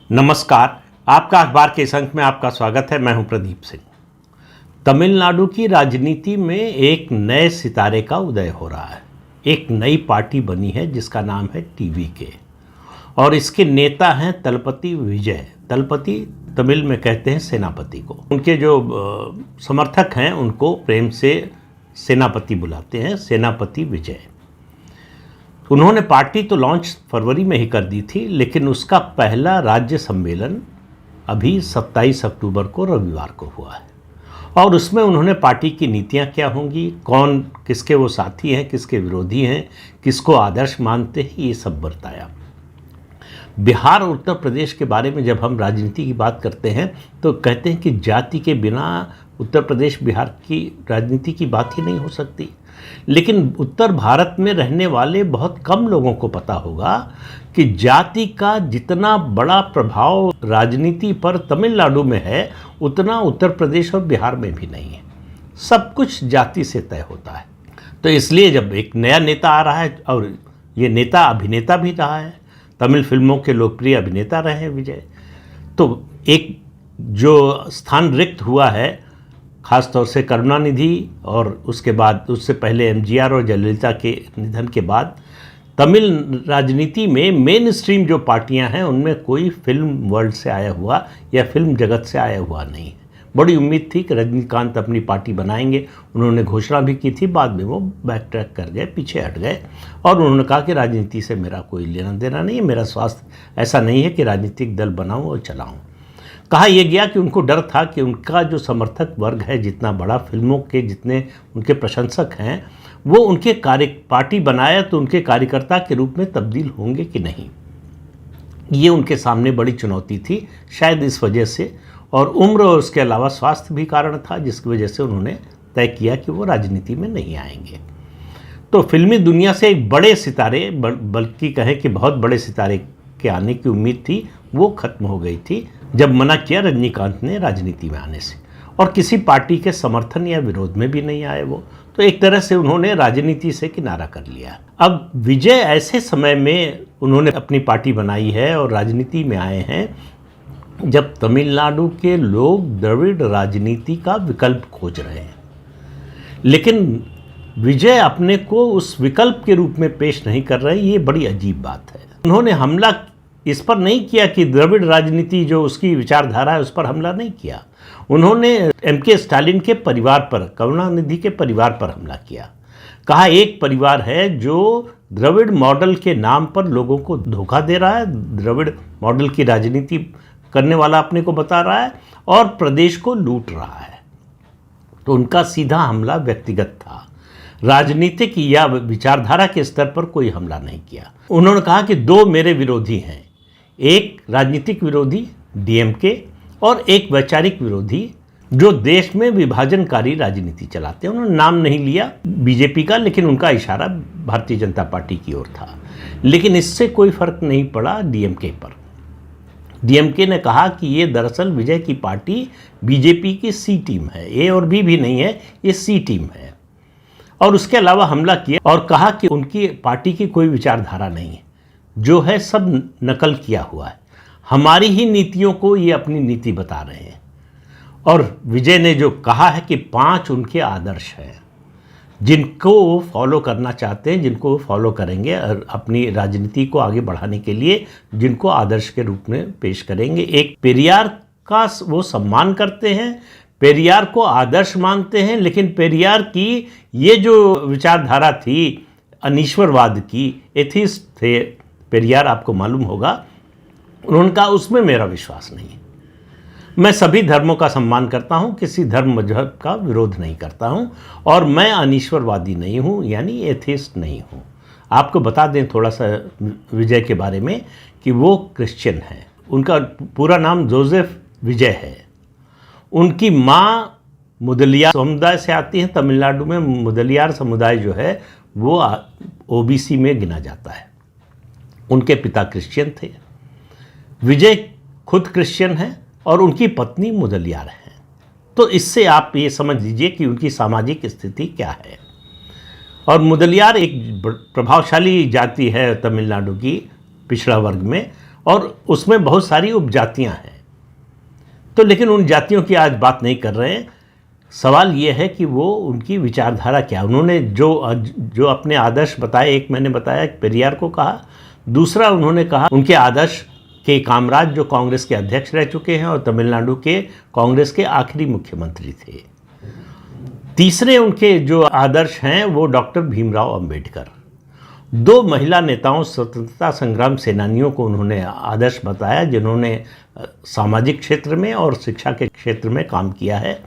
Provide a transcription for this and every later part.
नमस्कार। आपका अखबार के इस अंक में आपका स्वागत है। मैं हूं प्रदीप सिंह। तमिलनाडु की राजनीति में एक नए सितारे का उदय हो रहा है। एक नई पार्टी बनी है जिसका नाम है टीवीके और इसके नेता हैं तलपति विजय। तलपति तमिल में कहते हैं सेनापति को। उनके जो समर्थक हैं उनको प्रेम से सेनापति बुलाते हैं, सेनापति विजय। उन्होंने पार्टी तो लॉन्च फरवरी में ही कर दी थी, लेकिन उसका पहला राज्य सम्मेलन अभी 27 अक्टूबर को रविवार को हुआ है और उसमें उन्होंने पार्टी की नीतियां क्या होंगी, कौन किसके वो साथी हैं, किसके विरोधी हैं, किसको आदर्श मानते हैं, ये सब बताया। बिहार और उत्तर प्रदेश के बारे में जब हम राजनीति की बात करते हैं तो कहते हैं कि जाति के बिना उत्तर प्रदेश बिहार की राजनीति की बात ही नहीं हो सकती। लेकिन उत्तर भारत में रहने वाले बहुत कम लोगों को पता होगा कि जाति का जितना बड़ा प्रभाव राजनीति पर तमिलनाडु में है उतना उत्तर प्रदेश और बिहार में भी नहीं है। सब कुछ जाति से तय होता है। तो इसलिए जब एक नया नेता आ रहा है और ये नेता अभिनेता भी रहा है, तमिल फिल्मों के लोकप्रिय अभिनेता रहे हैं विजय, तो एक जो स्थान रिक्त हुआ है खास तौर से करुणानिधि और उसके बाद उससे पहले एमजीआर और जयललिता के निधन के बाद तमिल राजनीति में मेन स्ट्रीम जो पार्टियां हैं उनमें कोई फिल्म वर्ल्ड से आया हुआ या फिल्म जगत से आया हुआ नहीं है। बड़ी उम्मीद थी कि रजनीकांत अपनी पार्टी बनाएंगे, उन्होंने घोषणा भी की थी, बाद में वो बैक ट्रैक कर गए, पीछे हट गए और उन्होंने कहा कि राजनीति से मेरा कोई लेना देना नहीं है, मेरा स्वास्थ्य ऐसा नहीं है कि राजनीतिक दल बनाऊँ और चलाऊँ। कहा यह गया कि उनको डर था कि उनका जो समर्थक वर्ग है, जितना बड़ा फिल्मों के जितने उनके प्रशंसक हैं, वो उनके पार्टी बनाया तो उनके कार्यकर्ता के रूप में तब्दील होंगे कि नहीं। ये उनके सामने बड़ी चुनौती थी, शायद इस वजह से, और उम्र और उसके अलावा स्वास्थ्य भी कारण था जिसकी वजह से उन्होंने तय किया कि वो राजनीति में नहीं आएंगे। तो फिल्मी दुनिया से एक बड़े सितारे, बल्कि कहें कि बहुत बड़े सितारे के आने की उम्मीद थी, वो खत्म हो गई थी जब मना किया रजनीकांत ने राजनीति में आने से, और किसी पार्टी के समर्थन या विरोध में भी नहीं आए वो। तो एक तरह से उन्होंने राजनीति से किनारा कर लिया। अब विजय ऐसे समय में उन्होंने अपनी पार्टी बनाई है और राजनीति में आए हैं जब तमिलनाडु के लोग द्रविड़ राजनीति का विकल्प खोज रहे हैं, लेकिन विजय अपने को उस विकल्प के रूप में पेश नहीं कर रहे। ये बड़ी अजीब बात है। उन्होंने हमला इस पर नहीं किया कि द्रविड़ राजनीति जो उसकी विचारधारा है उस पर हमला नहीं किया। उन्होंने एमके स्टालिन के परिवार पर, करुणानिधि के परिवार पर हमला किया। कहा एक परिवार है जो द्रविड़ मॉडल के नाम पर लोगों को धोखा दे रहा है, द्रविड़ मॉडल की राजनीति करने वाला अपने को बता रहा है और प्रदेश को लूट रहा है। तो उनका सीधा हमला व्यक्तिगत था, राजनीतिक या विचारधारा के स्तर पर कोई हमला नहीं किया। उन्होंने कहा कि दो मेरे विरोधी हैं, एक राजनीतिक विरोधी डीएमके और एक वैचारिक विरोधी जो देश में विभाजनकारी राजनीति चलाते हैं। उन्होंने नाम नहीं लिया बीजेपी का, लेकिन उनका इशारा भारतीय जनता पार्टी की ओर था। लेकिन इससे कोई फर्क नहीं पड़ा डीएमके पर। डीएमके ने कहा कि ये दरअसल विजय की पार्टी बीजेपी की सी टीम है, ए और बी भी नहीं है, ये सी टीम है। और उसके अलावा हमला किया और कहा कि उनकी पार्टी की कोई विचारधारा नहीं है, जो है सब नकल किया हुआ है, हमारी ही नीतियों को ये अपनी नीति बता रहे हैं। और विजय ने जो कहा है कि 5 उनके आदर्श हैं जिनको वो फॉलो करना चाहते हैं, जिनको वो फॉलो करेंगे और अपनी राजनीति को आगे बढ़ाने के लिए जिनको आदर्श के रूप में पेश करेंगे। एक पेरियार का वो सम्मान करते हैं, पेरियार को आदर्श मानते हैं, लेकिन पेरियार की ये जो विचारधारा थी अनीश्वरवाद की, एथिस्ट थे पेरियार, आपको मालूम होगा, उन्होंने कहा उसमें मेरा विश्वास नहीं है। मैं सभी धर्मों का सम्मान करता हूँ, किसी धर्म मजहब का विरोध नहीं करता हूँ और मैं अनीश्वरवादी नहीं हूँ, यानी एथिस्ट नहीं हूँ। आपको बता दें थोड़ा सा विजय के बारे में कि वो क्रिश्चियन हैं। उनका पूरा नाम जोसेफ विजय है। उनकी माँ मुदलियार समुदाय से आती हैं। तमिलनाडु में मुदलियार समुदाय जो है वो ओबीसी में गिना जाता है। उनके पिता क्रिश्चियन थे। विजय खुद क्रिश्चियन हैं और उनकी पत्नी मुदलियार हैं। तो इससे आप ये समझ लीजिए कि उनकी सामाजिक स्थिति क्या है। और मुदलियार एक प्रभावशाली जाति है तमिलनाडु की, पिछड़ा वर्ग में, और उसमें बहुत सारी उपजातियां हैं। तो लेकिन उन जातियों की आज बात नहीं कर रहे हैं। सवाल ये है कि वो उनकी विचारधारा क्या, उन्होंने जो अपने आदर्श बताए, एक मैंने बताया पेरियार को कहा, दूसरा उन्होंने कहा उनके आदर्श के कामराज जो कांग्रेस के अध्यक्ष रह चुके हैं और तमिलनाडु के कांग्रेस के आखिरी मुख्यमंत्री थे। तीसरे उनके जो आदर्श हैं वो डॉक्टर भीमराव अंबेडकर। दो महिला नेताओं, स्वतंत्रता संग्राम सेनानियों को उन्होंने आदर्श बताया जिन्होंने सामाजिक क्षेत्र में और शिक्षा के क्षेत्र में काम किया है।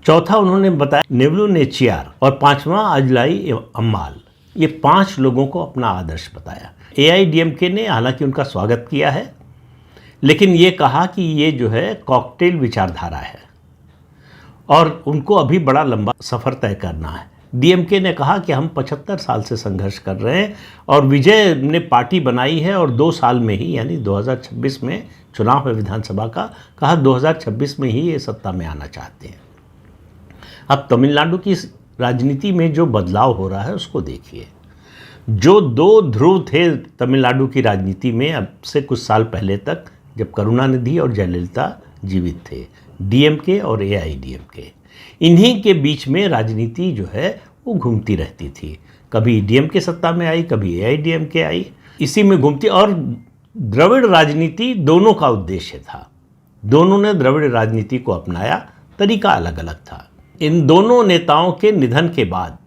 चौथा उन्होंने बताया नेवलू नेचियार और पांचवा अजलाई अम्माल। ये 5 लोगों को अपना आदर्श बताया। एआईडीएमके ने हालांकि उनका स्वागत किया है, लेकिन ये कहा कि ये जो है कॉकटेल विचारधारा है और उनको अभी बड़ा लंबा सफ़र तय करना है। डीएमके ने कहा कि हम 75 साल से संघर्ष कर रहे हैं और विजय ने पार्टी बनाई है और 2 साल में ही, यानी 2026 में चुनाव है विधानसभा का, कहा 2026 में ही ये सत्ता में आना चाहते हैं। अब तमिलनाडु की राजनीति में जो बदलाव हो रहा है उसको देखिए। जो 2 ध्रुव थे तमिलनाडु की राजनीति में अब से कुछ साल पहले तक, जब करुणानिधि और जयललिता जीवित थे, डीएमके और एआईडीएमके, इन्हीं के बीच में राजनीति जो है वो घूमती रहती थी। कभी डीएमके सत्ता में आई, कभी एआईडीएमके आई, इसी में घूमती। और द्रविड़ राजनीति दोनों का उद्देश्य था, दोनों ने द्रविड़ राजनीति को अपनाया, तरीका अलग अलग था। इन दोनों नेताओं के निधन के बाद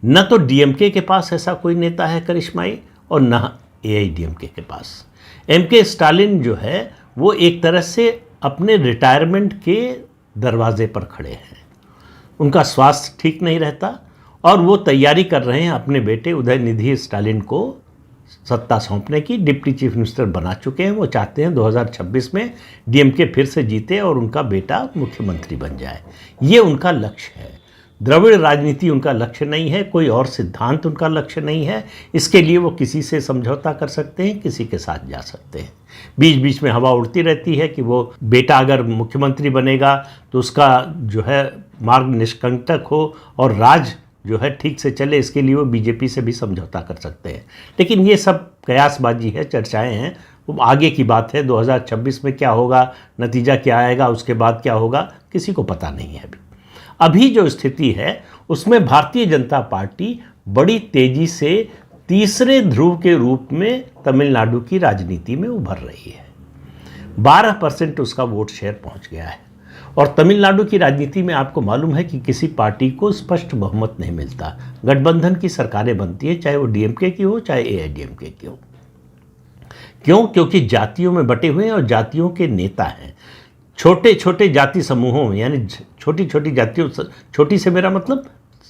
न तो डीएमके के पास ऐसा कोई नेता है करिश्माई और न एआईडीएमके के पास। एमके स्टालिन जो है वो एक तरह से अपने रिटायरमेंट के दरवाजे पर खड़े हैं। उनका स्वास्थ्य ठीक नहीं रहता और वो तैयारी कर रहे हैं अपने बेटे उदयनिधि स्टालिन को सत्ता सौंपने की। डिप्टी चीफ मिनिस्टर बना चुके हैं। वो चाहते हैं 2026 में डीएमके फिर से जीते और उनका बेटा मुख्यमंत्री बन जाए। ये उनका लक्ष्य है। द्रविड़ राजनीति उनका लक्ष्य नहीं है, कोई और सिद्धांत उनका लक्ष्य नहीं है। इसके लिए वो किसी से समझौता कर सकते हैं, किसी के साथ जा सकते हैं। बीच बीच में हवा उड़ती रहती है कि वो बेटा अगर मुख्यमंत्री बनेगा तो उसका जो है मार्ग निष्कंटक हो और राज जो है ठीक से चले, इसके लिए वो बीजेपी से भी समझौता कर सकते हैं। लेकिन ये सब कयासबाजी है, चर्चाएं हैं, वो आगे की बात है। 2026 में क्या होगा, नतीजा क्या आएगा, उसके बाद क्या होगा, किसी को पता नहीं है। अभी जो स्थिति है उसमें भारतीय जनता पार्टी बड़ी तेजी से तीसरे ध्रुव के रूप में तमिलनाडु की राजनीति में उभर रही है। 12% उसका वोट शेयर पहुंच गया है और तमिलनाडु की राजनीति में आपको मालूम है कि किसी पार्टी को स्पष्ट बहुमत नहीं मिलता। गठबंधन की सरकारें बनती है, चाहे वो डीएमके की हो चाहे एआईडीएमके की हो। क्यों? क्योंकि जातियों में बटे हुए हैं और जातियों के नेता हैं। छोटे छोटे जाति समूहों में, यानी छोटी छोटी जातियों, छोटी से मेरा मतलब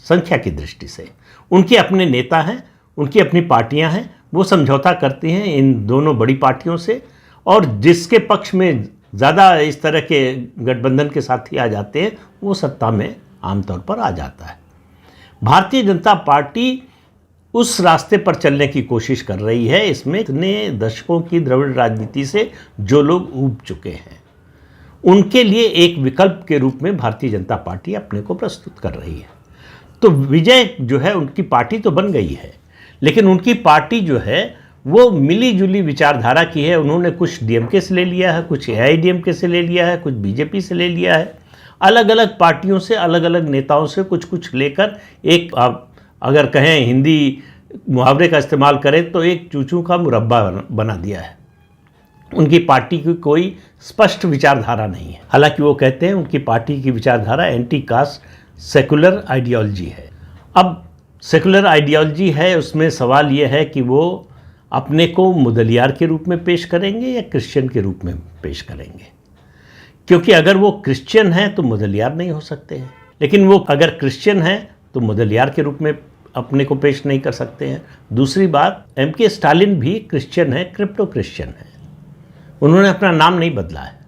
संख्या की दृष्टि से, उनके अपने नेता हैं, उनकी अपनी पार्टियां हैं। वो समझौता करती हैं इन दोनों बड़ी पार्टियों से और जिसके पक्ष में ज़्यादा इस तरह के गठबंधन के साथी आ जाते हैं वो सत्ता में आमतौर पर आ जाता है। भारतीय जनता पार्टी उस रास्ते पर चलने की कोशिश कर रही है। इसमें इतने दशकों की द्रविड़ राजनीति से जो लोग ऊब चुके हैं उनके लिए एक विकल्प के रूप में भारतीय जनता पार्टी अपने को प्रस्तुत कर रही है। तो विजय जो है, उनकी पार्टी तो बन गई है, लेकिन उनकी पार्टी जो है वो मिली जुली विचारधारा की है। उन्होंने कुछ डीएमके से ले लिया है, कुछ एआईडीएमके से ले लिया है, कुछ बीजेपी से ले लिया है। अलग अलग पार्टियों से, अलग अलग नेताओं से कुछ कुछ लेकर एक, अगर कहें हिंदी मुहावरे का इस्तेमाल करें तो एक चूचू का मुरब्बा बना दिया है। उनकी पार्टी की कोई स्पष्ट विचारधारा नहीं है। हालांकि वो कहते हैं उनकी पार्टी की विचारधारा एंटी कास्ट सेकुलर आइडियोलॉजी है। अब सेकुलर आइडियोलॉजी है, उसमें सवाल ये है कि वो अपने को मुदलियार के रूप में पेश करेंगे या क्रिश्चियन के रूप में पेश करेंगे। क्योंकि अगर वो क्रिश्चियन हैं तो मुदलियार नहीं हो सकते हैं, लेकिन वो अगर क्रिश्चियन हैं तो मुदलियार के रूप में अपने को पेश नहीं कर सकते हैं। दूसरी बात, एमके स्टालिन भी क्रिश्चियन है, क्रिप्टो क्रिश्चियन है। उन्होंने अपना नाम नहीं बदला है,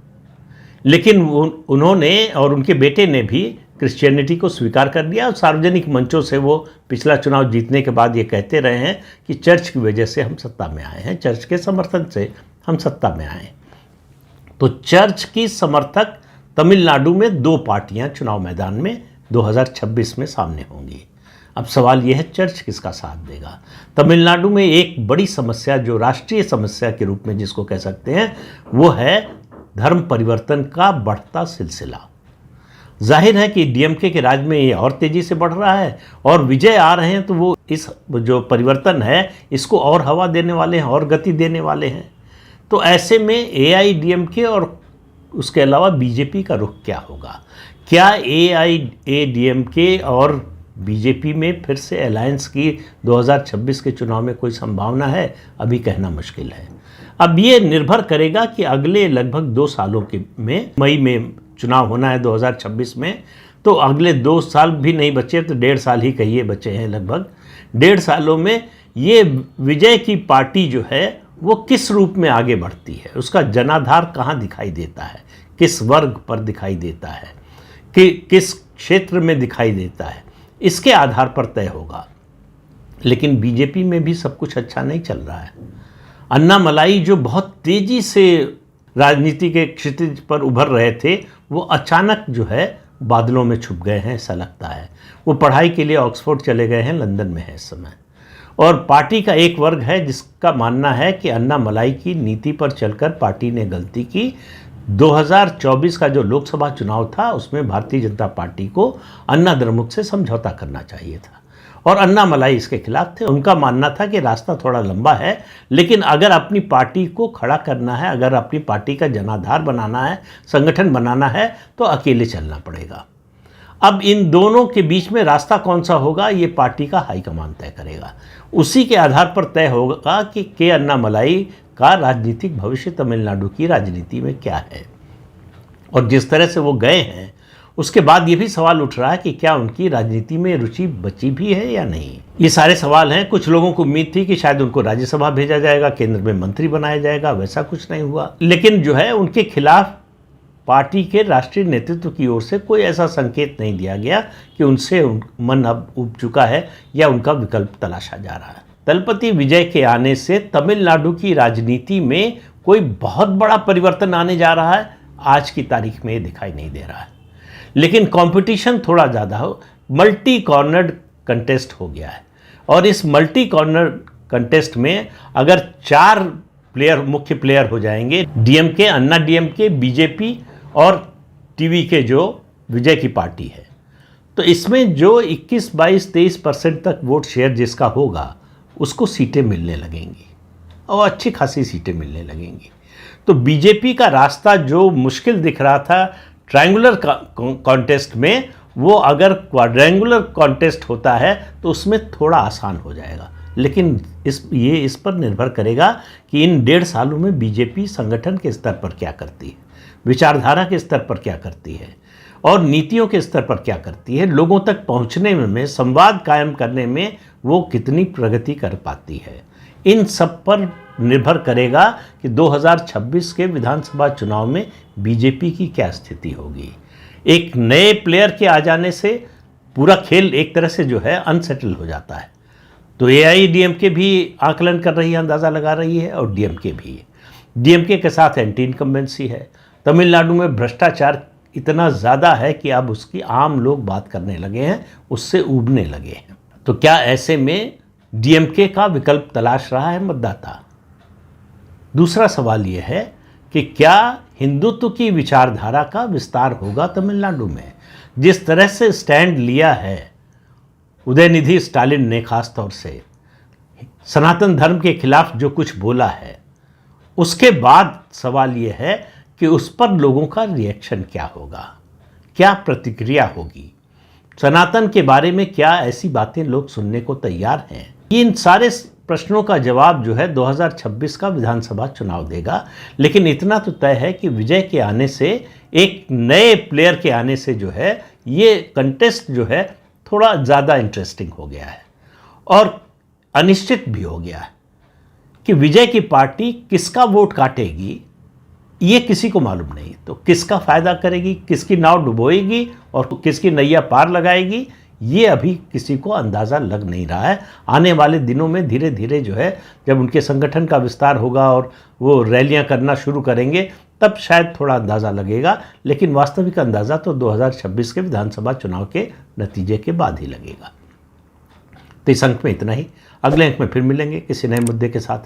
लेकिन उन्होंने और उनके बेटे ने भी क्रिश्चियनिटी को स्वीकार कर दिया और सार्वजनिक मंचों से वो पिछला चुनाव जीतने के बाद ये कहते रहे हैं कि चर्च की वजह से हम सत्ता में आए हैं, चर्च के समर्थन से हम सत्ता में आए। तो चर्च की समर्थक तमिलनाडु में 2 पार्टियां चुनाव मैदान में 2026 में सामने होंगी। अब सवाल यह है चर्च किसका साथ देगा। तमिलनाडु में एक बड़ी समस्या जो राष्ट्रीय समस्या के रूप में जिसको कह सकते हैं वो है धर्म परिवर्तन का बढ़ता सिलसिला। जाहिर है कि डीएमके के राज में ये और तेजी से बढ़ रहा है और विजय आ रहे हैं तो वो इस जो परिवर्तन है इसको और हवा देने वाले हैं और गति देने वाले हैं। तो ऐसे में एआईडीएमके और उसके अलावा बीजेपी का रुख क्या होगा। क्या एआईएडीएमके और बीजेपी में फिर से अलायंस की 2026 के चुनाव में कोई संभावना है, अभी कहना मुश्किल है। अब ये निर्भर करेगा कि अगले लगभग 2 सालों के में मई में चुनाव होना है 2026 में, तो अगले 2 साल भी नहीं बचे तो 1.5 साल ही कहिए बचे हैं। लगभग 1.5 सालों में ये विजय की पार्टी जो है वो किस रूप में आगे बढ़ती है, उसका जनाधार कहाँ दिखाई देता है, किस वर्ग पर दिखाई देता है, कि किस क्षेत्र में दिखाई देता है, इसके आधार पर तय होगा। लेकिन बीजेपी में भी सब कुछ अच्छा नहीं चल रहा है। अन्नामलाई जो बहुत तेजी से राजनीति के क्षितिज पर उभर रहे थे वो अचानक जो है बादलों में छुप गए हैं, ऐसा लगता है। वो पढ़ाई के लिए ऑक्सफोर्ड चले गए हैं, लंदन में है इस समय। और पार्टी का एक वर्ग है जिसका मानना है कि अन्नामलाई की नीति पर चलकर पार्टी ने गलती की। 2024 का जो लोकसभा चुनाव था उसमें भारतीय जनता पार्टी को अन्ना द्रमुक से समझौता करना चाहिए था और अन्नामलाई इसके खिलाफ थे। उनका मानना था कि रास्ता थोड़ा लंबा है, लेकिन अगर अपनी पार्टी को खड़ा करना है, अगर अपनी पार्टी का जनाधार बनाना है, संगठन बनाना है, तो अकेले चलना पड़ेगा। अब इन दोनों के बीच में रास्ता कौन सा होगा ये पार्टी का हाईकमान तय करेगा। उसी के आधार पर तय होगा कि के अन्नामलाई का राजनीतिक भविष्य तमिलनाडु की राजनीति में क्या है। और जिस तरह से वो गए हैं उसके बाद ये भी सवाल उठ रहा है कि क्या उनकी राजनीति में रुचि बची भी है या नहीं। ये सारे सवाल हैं। कुछ लोगों को उम्मीद थी कि शायद उनको राज्यसभा भेजा जाएगा, केंद्र में मंत्री बनाया जाएगा, वैसा कुछ नहीं हुआ। लेकिन जो है उनके खिलाफ पार्टी के राष्ट्रीय नेतृत्व की ओर से कोई ऐसा संकेत नहीं दिया गया कि उनसे मन अब उब चुका है या उनका विकल्प तलाशा जा रहा है। दलपति विजय के आने से तमिलनाडु की राजनीति में कोई बहुत बड़ा परिवर्तन आने जा रहा है आज की तारीख में दिखाई नहीं दे रहा है। लेकिन कंपटीशन थोड़ा ज़्यादा हो, मल्टी कॉर्नर्ड कंटेस्ट हो गया है। और इस मल्टी कॉर्नर कंटेस्ट में अगर 4 मुख्य प्लेयर हो जाएंगे, डीएमके, अन्ना डीएमके, बीजेपी और टीवी के जो विजय की पार्टी है, तो इसमें जो 21, 22, 23% तक वोट शेयर जिसका होगा उसको सीटें मिलने लगेंगी और अच्छी खासी सीटें मिलने लगेंगी। तो बीजेपी का रास्ता जो मुश्किल दिख रहा था ट्रायंगुलर कॉन्टेस्ट में, वो अगर क्वाड्रेंगुलर कॉन्टेस्ट होता है तो उसमें थोड़ा आसान हो जाएगा। लेकिन इस पर निर्भर करेगा कि इन 1.5 सालों में बीजेपी संगठन के स्तर पर क्या करती है, विचारधारा के स्तर पर क्या करती है और नीतियों के स्तर पर क्या करती है, लोगों तक पहुंचने में, संवाद कायम करने में वो कितनी प्रगति कर पाती है। इन सब पर निर्भर करेगा कि 2026 के विधानसभा चुनाव में बीजेपी की क्या स्थिति होगी। एक नए प्लेयर के आ जाने से पूरा खेल एक तरह से जो है अनसेटल हो जाता है। तो एआईडीएमके भी आकलन कर रही है, अंदाज़ा लगा रही है, और डीएमके भी। डीएमके के साथ एंटी इनकम्बेंसी है। तमिलनाडु में भ्रष्टाचार इतना ज़्यादा है कि अब उसकी आम लोग बात करने लगे हैं, उससे ऊबने लगे हैं। तो क्या ऐसे में डीएमके का विकल्प तलाश रहा है मतदाता? दूसरा सवाल यह है कि क्या हिंदुत्व की विचारधारा का विस्तार होगा तमिलनाडु में? जिस तरह से स्टैंड लिया है उदयनिधि स्टालिन ने, खास तौर से सनातन धर्म के खिलाफ जो कुछ बोला है, उसके बाद सवाल यह है कि उस पर लोगों का रिएक्शन क्या होगा, क्या प्रतिक्रिया होगी, सनातन के बारे में क्या ऐसी बातें लोग सुनने को तैयार हैं। इन सारे प्रश्नों का जवाब जो है 2026 का विधानसभा चुनाव देगा। लेकिन इतना तो तय है कि विजय के आने से, एक नए प्लेयर के आने से जो है ये कंटेस्ट जो है थोड़ा ज़्यादा इंटरेस्टिंग हो गया है और अनिश्चित भी हो गया है कि विजय की पार्टी किसका वोट काटेगी ये किसी को मालूम नहीं। तो किसका फ़ायदा करेगी, किसकी नाव डुबोएगी और किसकी नैया पार लगाएगी, ये अभी किसी को अंदाज़ा लग नहीं रहा है। आने वाले दिनों में धीरे धीरे जो है जब उनके संगठन का विस्तार होगा और वो रैलियां करना शुरू करेंगे तब शायद थोड़ा अंदाज़ा लगेगा। लेकिन वास्तविक अंदाज़ा तो 2026 के विधानसभा चुनाव के नतीजे के बाद ही लगेगा। तो इस अंक में इतना ही। अगले अंक में फिर मिलेंगे किसी नए मुद्दे के साथ।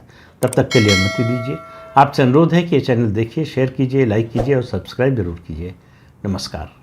तब तक के लिए अनुमति दीजिए। आपसे अनुरोध है कि ये चैनल देखिए, शेयर कीजिए, लाइक कीजिए और सब्सक्राइब जरूर कीजिए। नमस्कार।